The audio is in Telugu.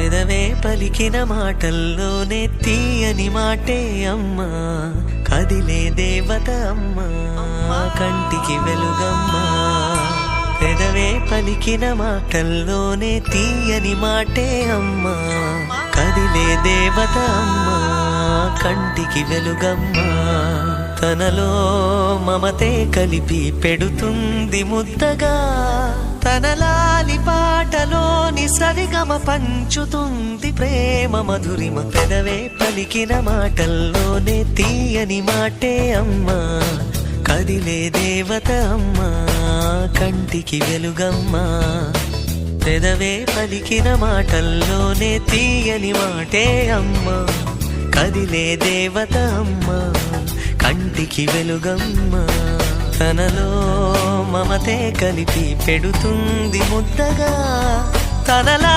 పెదవే పలికిన మాటల్లోనే తీయని మాటే అమ్మా, కదిలే దేవత అమ్మా, కంటికి వెలుగమ్మా. పెదవే పలికిన మాటల్లోనే తీయని మాటే అమ్మా, కదిలే దేవత అమ్మా, కంటికి వెలుగమ్మా. తనలో మమతే కలిపి పెడుతుంది ముద్దగా, తన లాలి పాటలోని సరిగమ పంచుతుంది ప్రేమ మధురిమ. పెదవే పలికిన మాటల్లోనే తీయని మాటే అమ్మా, కదిలే దేవత అమ్మా, కంటికి వెలుగమ్మా. పెదవే పలికిన మాటల్లోనే తీయని మాటే అమ్మా, కదిలే దేవత అమ్మా, కంటికి వెలుగమ్మా. తనలో మమతే కలిపి పెడుతుంది ముద్దగా, తనలా